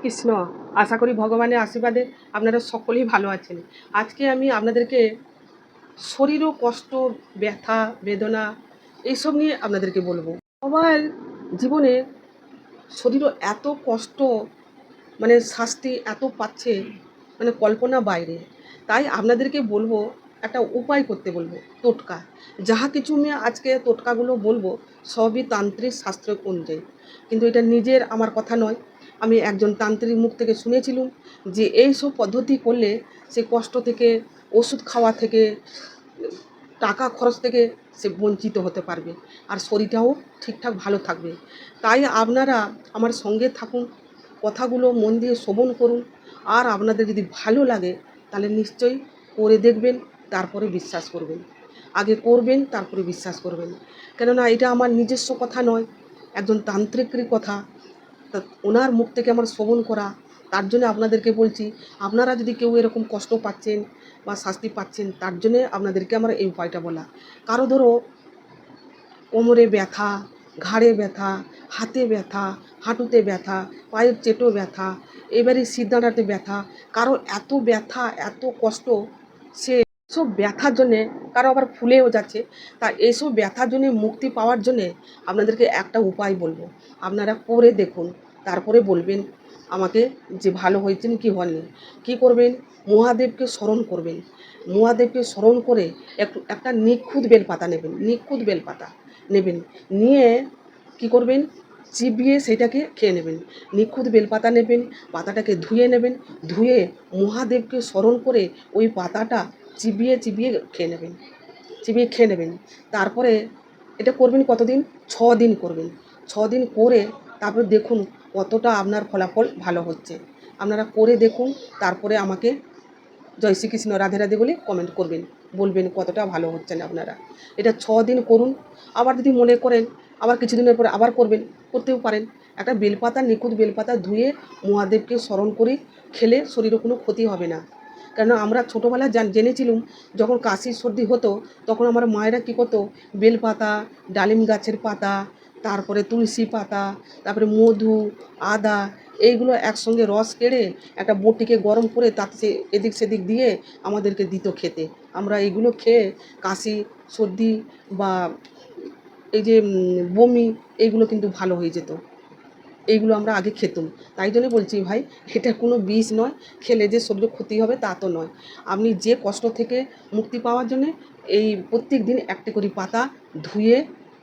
কৃষ্ণ। আশা করি ভগবানের আশীর্বাদে আপনারা সকলেই ভালো আছেন। আজকে আমি আপনাদেরকে শরীরও কষ্ট, ব্যথা, বেদনা এইসব নিয়ে আপনাদেরকে বলবো। সবার জীবনে শরীরও এত কষ্ট, মানে শাস্তি এত পাচ্ছে, মানে কল্পনা বাইরে। তাই আপনাদেরকে বলবো, একটা উপায় করতে বলবো, টোটকা। যাহা কিছু আমি আজকে টোটকাগুলো বলবো সবই তান্ত্রিক শাস্ত্র অনুযায়ী, কিন্তু এটা নিজের আমার কথা নয়। আমি একজন তান্ত্রিক মুখ থেকে শুনেছিলাম যে এইসব পদ্ধতি করলে সে কষ্ট থেকে, ওষুধ খাওয়া থেকে, টাকা খরচ থেকে সে বঞ্চিত হতে পারবে, আর শরীরটাও ঠিকঠাক ভালো থাকবে। তাই আপনারা আমার সঙ্গে থাকুন, কথাগুলো মন দিয়ে শ্রবণ করুন, আর আপনাদের যদি ভালো লাগে তাহলে নিশ্চয়ই করে দেখবেন, তারপরে বিশ্বাস করবেন। আগে করবেন তারপরে বিশ্বাস করবেন, কেননা এটা আমার নিজস্ব কথা নয়, একজন তান্ত্রিকের কথা। তা ওনার মুখ থেকে আমার শ্রবণ করা, তার জন্য আপনাদেরকে বলছি। আপনারা যদি কেউ এরকম কষ্ট পাচ্ছেন বা শাস্তি পাচ্ছেন, তার জন্যে আপনাদেরকে আমার এই উপায়টা বলা। কারো ধরো কোমরে ব্যথা, ঘাড়ে ব্যথা, হাতে ব্যথা, হাঁটুতে ব্যথা, পায়ের চেটো ব্যথা, এবারে সিদ্ধাঁড়াতে ব্যথা, কারো এত ব্যথা, এত কষ্ট, সে সব ব্যথার জন্যে, কারো আবার ফুলেও যাচ্ছে। তা এইসব ব্যথার জন্যে মুক্তি পাওয়ার জন্যে আপনাদেরকে একটা উপায় বলবো, আপনারা করে দেখুন, তারপরে বলবেন আমাকে যে ভালো হয়েছেন কি হয়নি। কী করবেন? মহাদেবকে স্মরণ করবেন। মহাদেবকে স্মরণ করে একটা নিখুঁত বেলপাতা নেবেন, নিখুঁত বেলপাতা নেবেন, নিয়ে কি করবেন? চিবিয়ে সেটাকে খেয়ে নেবেন। নিখুঁত বেলপাতা নেবেন, পাতাটাকে ধুয়ে নেবেন, ধুয়ে মহাদেবকে স্মরণ করে ওই পাতাটা চিবিয়ে চিবিয়ে খেয়ে নেবেন, চিবিয়ে খেয়ে নেবেন। তারপরে এটা করবেন কতদিন? 6 দিন করবেন। 6 দিন করে তারপরে দেখুন কতটা আপনার ফলাফল ভালো হচ্ছে। আপনারা করে দেখুন, তারপরে আমাকে জয় শ্রীকৃষ্ণ, রাধে রাধে বলে কমেন্ট করবেন, বলবেন কতটা ভালো হচ্ছেন আপনারা। এটা 6 দিন করুন। আবার যদি মনে করেন আবার কিছুদিনের পরে আবার করবেন, করতেও পারেন। একটা বেলপাতা, নিখুঁত বেলপাতা ধুয়ে মহাদেবকে স্মরণ করে খেলে শরীরে কোনো ক্ষতি হবে না। কেন আমরা ছোটোবেলায় জেনেছিলাম, যখন কাশি সর্দি হতো তখন আমার মায়েরা কী করতো, বেলপাতা, ডালিম গাছের পাতা, তারপরে তুলসী পাতা, তারপরে মধু, আদা, এইগুলো একসঙ্গে রস কেড়ে একটা বটিকে গরম করে তাতে এদিক সেদিক দিয়ে আমাদেরকে দিত খেতে। আমরা এইগুলো খেয়ে কাশি সর্দি বা এই যে বমি, এইগুলো কিন্তু ভালো হয়ে যেত। এইগুলো আমরা আগে খেতুম। তাই জন্য বলছি ভাই, এটা কোনো বিষ নয়, খেলে যে শরীরে ক্ষতি হবে তা তো নয়। আপনি যে কষ্ট থেকে মুক্তি পাওয়ার জন্যে এই প্রত্যেক দিন একটা করে পাতা ধুয়ে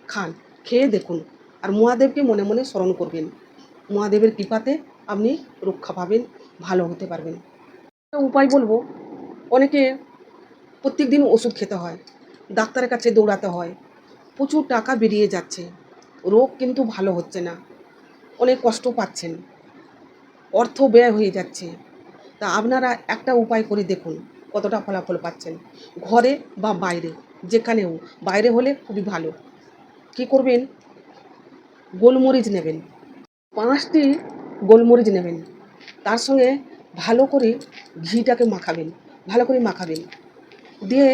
খান, খেয়ে দেখুন। আর মহাদেবকে মনে মনে স্মরণ করবেন, মহাদেবের কৃপাতে আপনি রক্ষা পাবেন, ভালো হতে পারবেন। একটা উপায় বলবো, অনেকে প্রত্যেক দিন ওষুধ খেতে হয়, ডাক্তারের কাছে দৌড়াতে হয়, প্রচুর টাকা বেরিয়ে যাচ্ছে, রোগ কিন্তু ভালো হচ্ছে না, অনেক কষ্ট পাচ্ছেন, অর্থ ব্যয় হয়ে যাচ্ছে। তা আপনারা একটা উপায় করে দেখুন কতটা ফলাফল পাচ্ছেন, ঘরে বা বাইরে, যেখানেও। বাইরে হলে খুবই ভালো। কি করবেন? গোলমরিচ নেবেন, 5টি গোলমরিচ নেবেন, তার সঙ্গে ভালো করে ঘিটাকে মাখাবেন, ভালো করে মাখাবেন, দিয়ে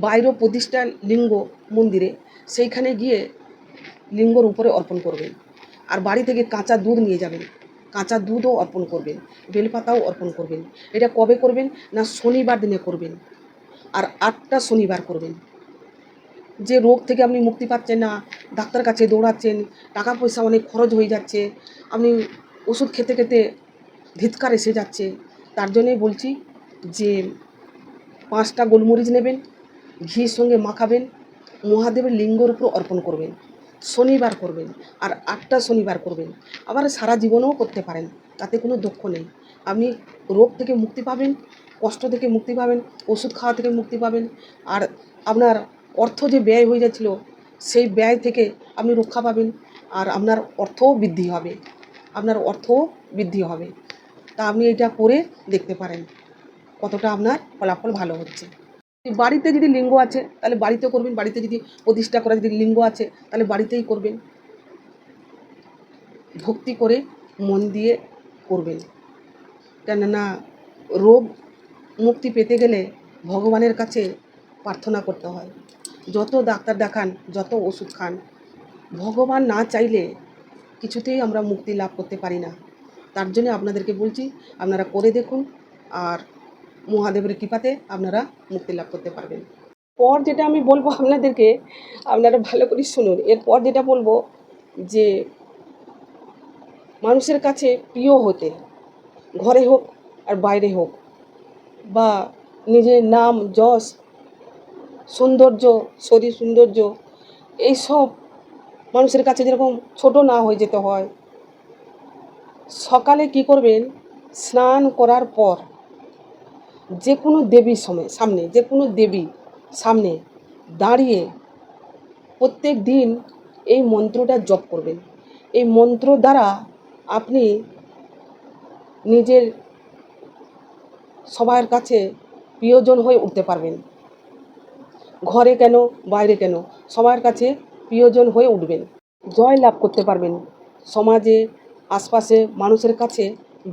বাইরে প্রতিষ্ঠা লিঙ্গ মন্দিরে, সেইখানে গিয়ে লিঙ্গর উপরে অর্পণ করবেন। আর বাড়ি থেকে কাঁচা দুধ নিয়ে যাবেন, কাঁচা দুধও অর্পণ করবেন, বেলপাতাও অর্পণ করবেন। এটা কবে করবেন? না শনিবার দিনে করবেন, আর 8টা শনিবার করবেন। যে রোগ থেকে আপনি মুক্তি পাচ্ছেন না, ডাক্তার কাছে দৌড়াচ্ছেন, টাকা পয়সা অনেক খরচ হয়ে যাচ্ছে, আপনি ওষুধ খেতে খেতে ধিৎকার এসে যাচ্ছে, তার জন্যই বলছি যে 5টা গোলমরিচ নেবেন, ঘির সঙ্গে মাখাবেন, মহাদেবের লিঙ্গর উপর অর্পণ করবেন, শনিবার করবেন, আর 8টা শনিবার করবেন। আবার সারা জীবনেও করতে পারেন, তাতে কোনো দুঃখ নেই। আপনি রোগ থেকে মুক্তি পাবেন, কষ্ট থেকে মুক্তি পাবেন, ওষুধ খাওয়া থেকে মুক্তি পাবেন, আর আপনার অর্থ যে ব্যয় হয়ে যাচ্ছিল সেই ব্যয় থেকে আপনি রক্ষা পাবেন, আর আপনার অর্থও বৃদ্ধি হবে, আপনার অর্থও বৃদ্ধি হবে। তা আপনি এটা করে দেখতে পারেন কতটা আপনার ফলাফল ভালো হচ্ছে। বাড়িতে যদি লিঙ্গ আছে তাহলে বাড়িতে করবেন, বাড়িতে যদি প্রতিষ্ঠা করা যদি লিঙ্গ আছে তাহলে বাড়িতেই করবেন, ভক্তি করে মন দিয়ে করবেন। কেননা রোগ মুক্তি পেতে গেলে ভগবানের কাছে প্রার্থনা করতে হয়। যত ডাক্তার দেখান, যত ওষুধ খান, ভগবান না চাইলে কিছুতেই আমরা মুক্তি লাভ করতে পারি না। তার জন্য আপনাদেরকে বলছি, আপনারা করে দেখুন, আর মহাদেবের কৃপাতে আপনারা মুক্তি লাভ করতে পারবেন। পর যেটা আমি বলবো আপনাদেরকে, আপনারা ভালো করে শুনুন। এরপর যেটা বলবো যে মানুষের কাছে প্রিয় হতে, ঘরে হোক আর বাইরে হোক, বা নিজের নাম যশ, সৌন্দর্য, শরীর সৌন্দর্য, এইসব মানুষের কাছে যেরকম ছোট না হয়ে যেতে হয়। সকালে কি করবেন, স্নান করার পর যে কোনো দেবীর সামনে, যে কোনো দেবী সামনে দাঁড়িয়ে প্রত্যেক দিন এই মন্ত্রটা জপ করবেন। এই মন্ত্র দ্বারা আপনি নিজের সবার কাছে প্রিয়জন হয়ে উঠতে পারবেন। ঘরে কেন, বাইরে কেন, সবার কাছে প্রিয়জন হয়ে উঠবেন, জয় লাভ করতে পারবেন, সমাজে আশপাশে মানুষের কাছে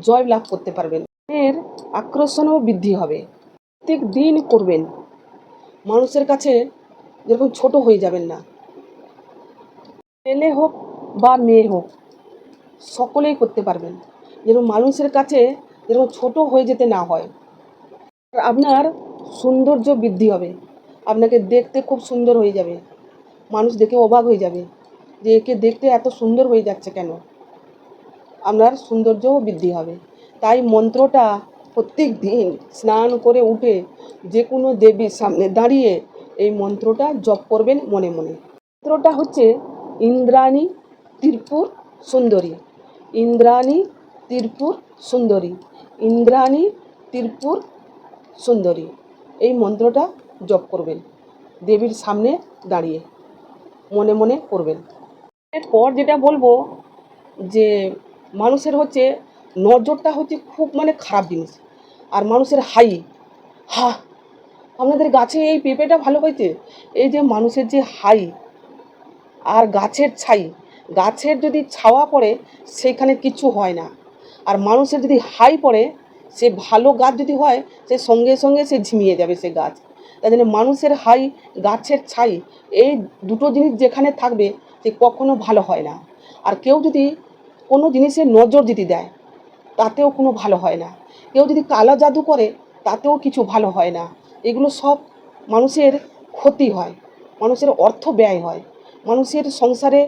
জয় লাভ করতে পারবেন। এর আকর্ষণও বৃদ্ধি হবে। প্রত্যেক দিন করবেন, মানুষের কাছে যেরকম ছোট হয়ে যাবেন না। ছেলে হোক বা মেয়ে হোক, সকলেই করতে পারবেন, যেন মানুষের কাছে যেন ছোট হয়ে যেতে না হয়। আপনার সৌন্দর্য বৃদ্ধি হবে, আপনাকে দেখতে খুব সুন্দর হয়ে যাবে, মানুষ দেখে অবাক হয়ে যাবে যে একে দেখতে এত সুন্দর হয়ে যাচ্ছে কেন। আপনার সৌন্দর্যও বৃদ্ধি হবে। তাই মন্ত্রটা প্রত্যেক দিন স্নান করে উঠে যে কোনো দেবীর সামনে দাঁড়িয়ে এই মন্ত্রটা জপ করবেন মনে মনে। মন্ত্রটা হচ্ছে ইন্দ্রাণী ত্রিপুর সুন্দরী, ইন্দ্রাণী ত্রিপুর সুন্দরী, ইন্দ্রাণী ত্রিপুর সুন্দরী। এই মন্ত্রটা জপ করবেন দেবীর সামনে দাঁড়িয়ে, মনে মনে করবেন। এরপর যেটা বলবো যে মানুষের হচ্ছে নজরটা হচ্ছে খুব খারাপ জিনিস। আর মানুষের হা, আপনাদের গাছে এই পেঁপেটা ভালো হয়েছে, এই যে মানুষের যে আর গাছের ছাই, গাছের যদি ছাওয়া পড়ে সেইখানে কিছু হয় না। আর মানুষের যদি পড়ে, সে ভালো গাছ যদি হয়, সে সঙ্গে সঙ্গে সে ঝিমিয়ে যাবে সে গাছ। তাই জন্য মানুষের গাছের ছাই, এই দুটো জিনিস যেখানে থাকবে সে কখনো ভালো হয় না। আর কেউ যদি কোনো জিনিসের নজর যদি দেয়, তাতেও কোনো ভালো হয় না। কেউ যদি কালা জাদু করে, তাতেও কিছু ভালো হয় না। এগুলো সব মানুষের ক্ষতি হয়, মানুষের অর্থ ব্যয় হয়, মানুষের সংসারে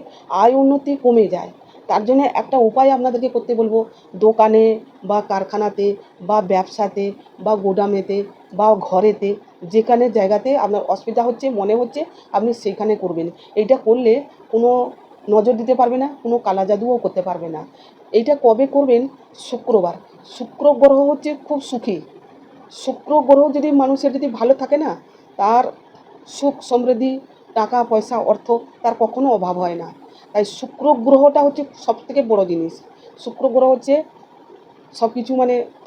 আয় উন্নতি কমে যায়। তার জন্য একটা উপায় আপনাদেরকে করতে বলবো, দোকানে বা কারখানাতে বা ব্যবসাতে বা গোডামেতে বা ঘরেতে, যেখানে জায়গাতে আপনার অসুবিধা হচ্ছে মনে হচ্ছে, আপনি সেইখানে করবেন। এইটা করলে কোনো নজর দিতে পারবে না, কোনো কালা জাদুও করতে পারবে না। এইটা কবে করবেন? শুক্রবার। শুক্র গ্রহ হচ্ছে খুব সুখী। শুক্র গ্রহ যদি মানুষের যদি ভালো থাকে না, তার সুখ সমৃদ্ধি, টাকা পয়সা অর্থ তার কখনো অভাব হয় না। তাই শুক্র গ্রহটা হচ্ছে সবথেকে বড় জিনিস। শুক্র গ্রহ হচ্ছে সব কিছু,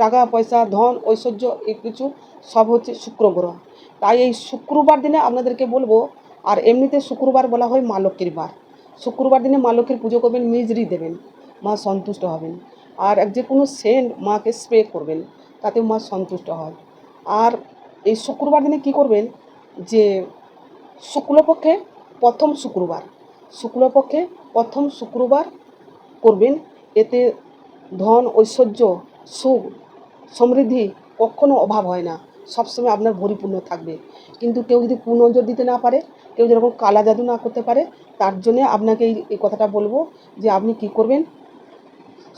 টাকা পয়সা ধন ঐশ্বর্য এই কিছু সব হচ্ছে শুক্র গ্রহ। তাই এই শুক্রবার দিনে আপনাদেরকে বলবো, আর এমনিতে শুক্রবার বলা হয় মা লক্ষ্মীর বার। শুক্রবার দিনে মা লক্ষ্মীর পুজো করবেন, মিজরি দেবেন, মা সন্তুষ্ট হবেন। আর যে কোনো সেন্ট মাকে স্প্রে করবেন, তাতে মা সন্তুষ্ট হয়। আর এই শুক্রবার দিনে কি করবেন, যে শুক্লপক্ষে প্রথম শুক্রবার, শুক্লপক্ষে প্রথম শুক্রবার করবেন। এতে ধন ঐশ্বর্য সুখ সমৃদ্ধি কখনো অভাব হয় না, সবসময় আপনার পরিপূর্ণ থাকবে। কিন্তু কেউ যদি কুনজর দিতে না পারে, কেউ যেরকম কালা জাদু না করতে পারে, তার জন্যে আপনাকে এই কথাটা বলবো যে আপনি কি করবেন,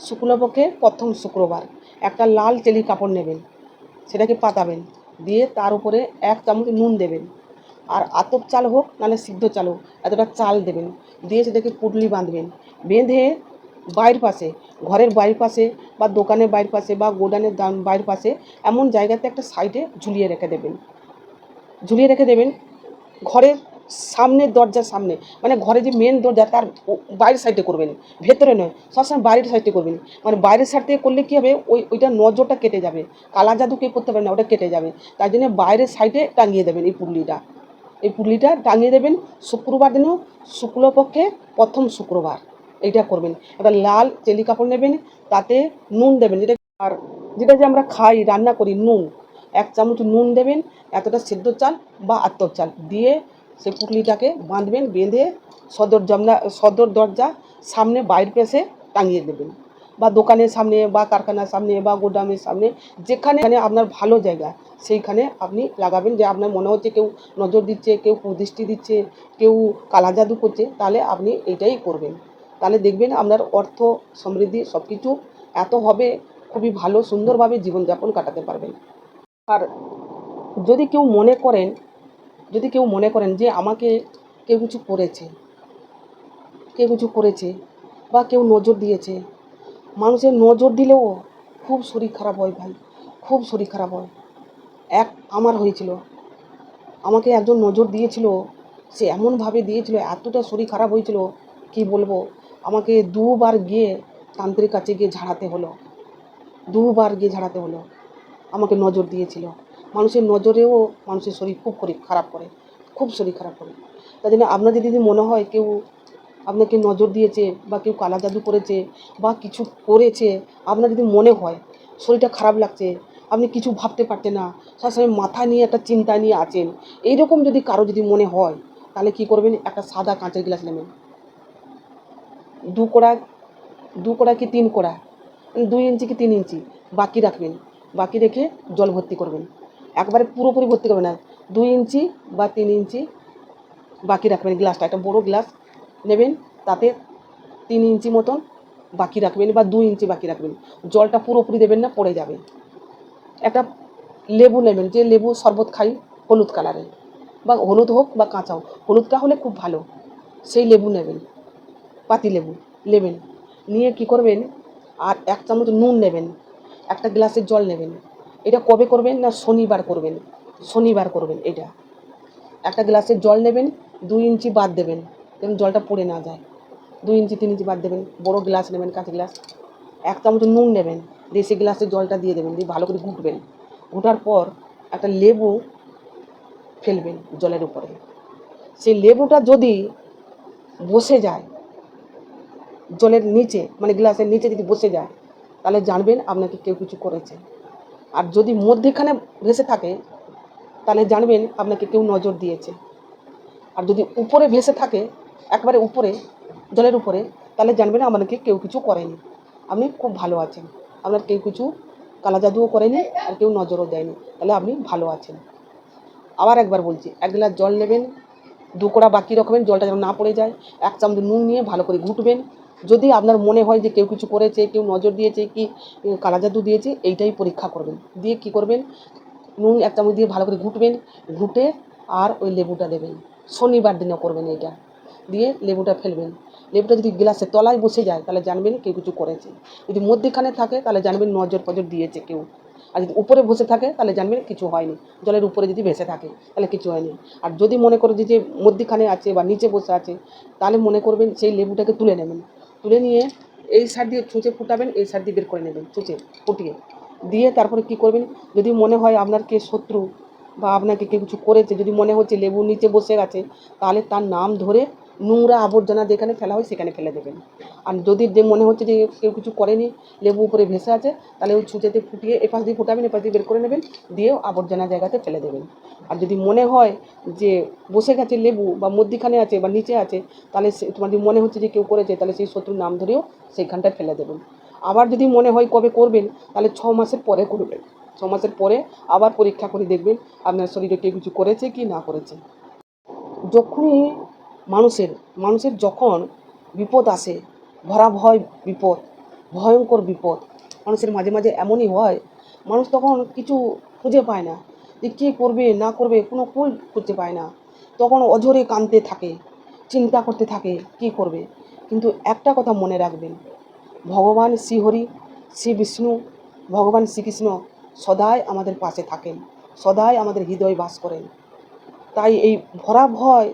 শুক্লপক্ষে প্রথম শুক্রবার একটা লাল চেলি কাপড় নেবেন, সেটাকে পাতাবেন, দিয়ে তার উপরে 1 চামচ নুন দেবেন। আর আতপ চাল হোক নাহলে সিদ্ধ চাল হোক, এতটা চাল দেবেন, দিয়ে সেটাকে পুটলি বাঁধবেন। বেঁধে বাইরের পাশে, ঘরের বাইরের পাশে বা দোকানের বাইরের পাশে বা গোডানের বাইরের পাশে এমন জায়গাতে একটা সাইডে ঝুলিয়ে রেখে দেবেন। ঝুলিয়ে রেখে দেবেন ঘরের সামনের দরজার সামনে, ঘরে যে মেন দরজা তার বাইরের সাইডে করবেন, ভেতরে নয়, সবসময় বাইরের সাইডে করবেন। বাইরের সাইড থেকে করলে কী হবে, ওইটা নজরটা কেটে যাবে, কালা জাদু কে করতে পারে না, ওটা কেটে যাবে। তাই জন্য বাইরের সাইডে টাঙিয়ে দেবেন এই পুটলিটা, এই পুটলিটা টাঙিয়ে দেবেন। শুক্রবার দিনেও শুক্লপক্ষে প্রথম শুক্রবার এইটা করবেন। এবার লাল চেলি কাপড় নেবেন, তাতে নুন দেবেন, আর যেটা যে আমরা খাই রান্না করি নুন, 1 চামচ নুন দেবেন, এতটা সিদ্ধ চাল বা আতপ চাল দিয়ে সেই পুটলিটাকে বাঁধবেন। বেঁধে সদর দরজা সামনে বাইরের পাশে টাঙিয়ে দেবেন। বা দোকানের সামনে বা কারখানার সামনে বা গোডাউনের সামনে, যেখানে আপনার ভালো জায়গা সেইখানে আপনি লাগাবেন। যে আপনার মনে হচ্ছে কেউ নজর দিচ্ছে, কেউ কুদৃষ্টি দিচ্ছে, কেউ কালা জাদু করছে, তাহলে আপনি এইটাই করবেন। তাহলে দেখবেন আপনার অর্থ সমৃদ্ধি সব কিছু এত হবে, খুবই ভালো সুন্দরভাবে জীবনযাপন কাটাতে পারবেন। আর যদি কেউ মনে করেন যে আমাকে কেউ কিছু করেছে, বা কেউ নজর দিয়েছে, মানুষের নজর দিলেও খুব শরীর খারাপ হয় ভাই, খুব শরীর খারাপ হয়। আমার হয়েছিল, আমাকে একজন নজর দিয়েছিল, সে এমনভাবে দিয়েছিল, এতটা শরীর খারাপ হয়েছিল কি বলবো। আমাকে দুবার গিয়ে তান্ত্রিক কাছে গিয়ে ঝাড়াতে হলো, আমাকে নজর দিয়েছিল। মানুষের নজরেও মানুষের শরীর খুব খারাপ করে, খুব শরীর খারাপ করে। তাই জন্য আপনার যদি মনে হয় কেউ আপনাকে নজর দিয়েছে বা কেউ কালা জাদু করেছে বা কিছু করেছে, আপনার যদি মনে হয় শরীরটা খারাপ লাগছে, আপনি কিছু ভাবতে পারছেন না, সবসময় মাথা নিয়ে একটা চিন্তা নিয়ে আছেন, এইরকম যদি কারো যদি মনে হয়, তাহলে কি করবেন, একটা সাদা কাঁচের গ্লাস নেবেন, দু কোড়া কি 3 কোড়া, 2 ইঞ্চি কি 3 ইঞ্চি বাকি রাখবেন। বাকি রেখে জল ভর্তি করবেন, একবারে পুরোপুরি ভর্তি করবেন না, 2 ইঞ্চি বা 3 ইঞ্চি বাকি রাখবেন। গ্লাসটা একটা বড় গ্লাস নেবেন, তাতে 3 ইঞ্চি মতন বাকি রাখবেন বা 2 ইঞ্চি বাকি রাখবেন। জলটা পুরোপুরি দেবেন না, পড়ে যাবে। একটা লেবু নেবেন, যে লেবু শরবত খাই হলুদ কালারের, বা হলুদ হোক বা কাঁচা হোক, হলুদটা হলে খুব ভালো, সেই লেবু নেবেন, পাতি লেবু নেবেন। নিয়ে কি করবেন, আর 1 চামচ নুন নেবেন, একটা গ্লাসের জল নেবেন। এটা কবে করবেন না, শনিবার করবেন। এটা একটা গ্লাসের জল নেবেন, 2 ইঞ্চি বাদ দেবেন যেন জলটা পড়ে না যায়, 2 ইঞ্চি 3 ইঞ্চি বাদ দেবেন। বড় গ্লাস নেবেন, কাঁচ গ্লাস। 1 চামচ নুন নেবেন, দিয়ে সেই গ্লাসের জলটা দিয়ে দেবেন, দিয়ে ভালো করে ঘুটবেন। ঘোটার পর একটা লেবু ফেলবেন জলের উপরে। সেই লেবুটা যদি বসে যায় জলের নিচে, মানে গ্লাসের নিচে যদি বসে যায়, তাহলে জানবেন আপনাকে কেউ কিছু করেছে। আর যদি মধ্যেখানে ভেসে থাকে, তাহলে জানবেন আপনাকে কেউ নজর দিয়েছে। আর যদি উপরে ভেসে থাকে, একবারে উপরে, জলের উপরে, তাহলে জানবেন আপনাকে কেউ কিছু করেনি, আপনি খুব ভালো আছেন, আপনার কেউ কিছু কালা জাদুও করেনি আর কেউ নজরও দেয়নি, তাহলে আপনি ভালো আছেন। আবার একবার বলছি, 1 গ্লাস জল নেবেন, 2 কোড়া বাকি রাখবেন, জলটা যেন না পড়ে যায়। 1 চামচ নুন নিয়ে ভালো করে ঘুটবেন। যদি আপনার মনে হয় যে কেউ কিছু করেছে, কেউ নজর দিয়েছে কি কালা জাদু দিয়েছে, এইটাই পরীক্ষা করবেন। দিয়ে কি করবেন, নুন 1 চামচ দিয়ে ভালো করে ঘুটবেন। ঘুটে আর ওই লেবুটা দেবেন, শনিবার দিনও করবেন এইটা। দিয়ে লেবুটা ফেলবেন। লেবুটা যদি গ্লাসের তলায় বসে যায়, তাহলে জানবেন কেউ কিছু করেছে। যদি মধ্যেখানে থাকে, তাহলে জানবেন নজর ফজর দিয়েছে কেউ। আর যদি উপরে বসে থাকে, তাহলে জানবেন কিছু হয়নি। জলের উপরে যদি ভেসে থাকে, তাহলে কিছু হয়নি। আর যদি মনে করে যে মধ্যেখানে আছে বা নিচে বসে আছে, তাহলে মনে করবেন সেই লেবুটাকে তুলে নেবেন। তুলে নিয়ে এই সাইড দিয়ে ছুঁচে ফুটাবেন, এই সাইড দিয়ে বের করে নেবেন, ছুঁচে ফুটিয়ে দিয়ে তারপরে কি করবেন, যদি মনে হয় আপনার কে শত্রু বা আপনাকে কেউ কিছু করেছে, যদি মনে হচ্ছে লেবুর নিচে বসে গেছে, তাহলে তার নাম ধরে নোংরা আবর্জনা যেখানে ফেলা হয় সেখানে ফেলে দেবেন। আর যদি যে মনে হচ্ছে যে কেউ কিছু করেনি, লেবু উপরে ভেসে আছে, তাহলে ওই ছুঁচেতে ফুটিয়ে এপাশ দিয়ে ফুটাবেন, এপাশ দিয়ে বের করে নেবেন, দিয়ে আবর্জনা জায়গাতে ফেলে দেবেন। আর যদি মনে হয় যে বসে গেছে লেবু বা মধ্যিখানে আছে বা নিচে আছে, তাহলে তোমার যদি মনে হচ্ছে যে কেউ করেছে, তাহলে সেই শত্রুর নাম ধরেও সেইখানটায় ফেলে দেবেন। আবার যদি মনে হয় কবে করবেন, তাহলে 6 মাসের পরে করবেন। 6 মাসের পরে আবার পরীক্ষা করে দেখবেন আপনার শরীরে কেউ কিছু করেছে কি না করেছে। যখনই মানুষের যখন বিপদ আসে, ভয়াবহ বিপদ, ভয়ঙ্কর বিপদ, মানুষের মাঝে মাঝে এমনই হয়, মানুষ তখন কিছু খুঁজে পায় না, যে কী করবে না করবে কোনো কুল খুঁজে পায় না। তখন অঝরে কাঁদতে থাকে, চিন্তা করতে থাকে কী করবে। কিন্তু একটা কথা মনে রাখবেন, ভগবান শ্রীহরি, শ্রী বিষ্ণু, ভগবান শ্রীকৃষ্ণ সদাই আমাদের পাশে থাকেন, সদাই আমাদের হৃদয়ে বাস করেন। তাই এই ভরা ভয়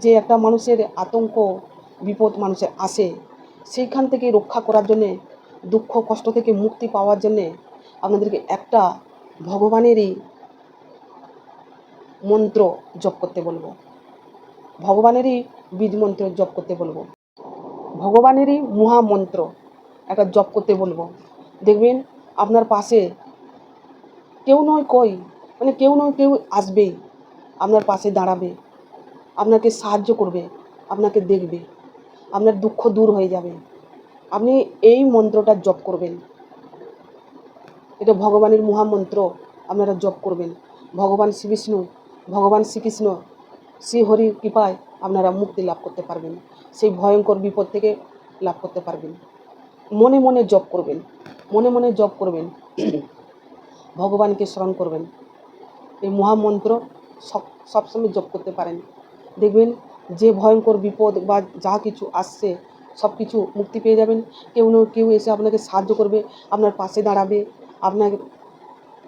যে একটা মানুষের আতঙ্ক, বিপদ মানুষের আসে, সেইখান থেকে রক্ষা করার জন্যে, দুঃখ কষ্ট থেকে মুক্তি পাওয়ার জন্যে আপনাদেরকে একটা ভগবানেরই মন্ত্র জপ করতে বলবো, ভগবানেরই বীজ মন্ত্র জপ করতে বলবো, ভগবানেরই মহামন্ত্র একটা জপ করতে বলবো। দেখবেন আপনার পাশে কেউ নয় কেউ আসবেই, আপনার পাশে দাঁড়াবে, আপনাকে সাহায্য করবে, আপনাকে দেখবে, আপনার দুঃখ দূর হয়ে যাবে। আপনি এই মন্ত্রটা জপ করবেন, এটা ভগবানের মহামন্ত্র, আপনারা জপ করবেন। ভগবান শ্রী বিষ্ণু, ভগবান শ্রীকৃষ্ণ, শ্রীহরির কৃপায় আপনারা মুক্তি লাভ করতে পারবেন, সেই ভয়ঙ্কর বিপদ থেকে লাভ করতে পারবেন। মনে মনে জপ করবেন, মনে মনে জপ করবেন, ভগবানকে স্মরণ করবেন। এই মহামন্ত্র সবসময় জপ করতে পারেন, দেখবেন যে ভয়ঙ্কর বিপদ বা যা কিছু আসছে সব কিছু মুক্তি পেয়ে যাবেন। কেউ না কেউ এসে আপনাকে সাহায্য করবে, আপনার পাশে দাঁড়াবে,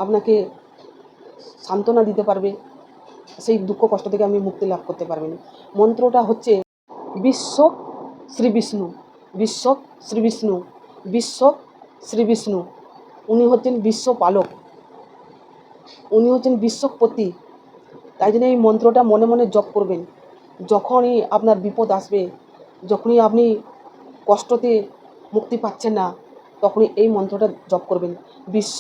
আপনাকে সান্ত্বনা দিতে পারবে, সেই দুঃখ কষ্ট থেকে আপনি মুক্তি লাভ করতে পারবেন। মন্ত্রটা হচ্ছে বিশ্ব শ্রী বিষ্ণু, বিশ্ব শ্রী বিষ্ণু, বিশ্ব শ্রী বিষ্ণু। উনি হচ্ছেন বিশ্ব পালক, উনি হচ্ছেন বিশ্বপতি। তাই জন্য এই মন্ত্রটা মনে মনে জপ করবেন। যখনই আপনার বিপদ আসবে, যখনই আপনি কষ্টতে মুক্তি পাচ্ছেন না, তখনই এই মন্ত্রটা জপ করবেন। বিশ্ব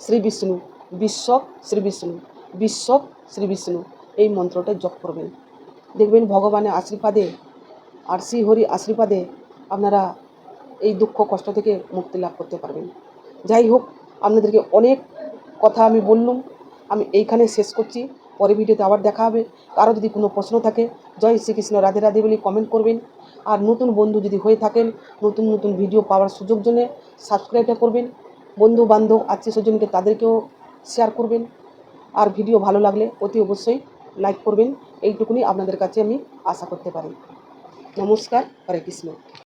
শ্রী বিষ্ণু, বিশ্ব শ্রী বিষ্ণু, বিশ্ব শ্রী বিষ্ণু, এই মন্ত্রটা জপ করবেন। দেখবেন ভগবানের আশীর্বাদে আর শ্রীহরি আশীর্বাদে আপনারা এই দুঃখ কষ্ট থেকে মুক্তি লাভ করতে পারবেন। যাই হোক, আপনাদেরকে অনেক কথা আমি বললাম, আমি এইখানে শেষ করছি। পরে ভিডিওতে আবার দেখা হবে। কারো যদি কোনো প্রশ্ন থাকে, জয় শ্রীকৃষ্ণ, রাধে রাধে বলে কমেন্ট করবেন। আর নতুন বন্ধু যদি হয়ে থাকেন, নতুন নতুন ভিডিও পাওয়ার সুযোগ জন্য সাবস্ক্রাইবটা করবেন। বন্ধু বান্ধব আত্মীয় স্বজনকে তাদেরকেও শেয়ার করবেন। আর ভিডিও ভালো লাগলে অতি অবশ্যই লাইক করবেন। এইটুকুনি আপনাদের কাছে আমি আশা করতে পারি। নমস্কার, হরে কৃষ্ণ।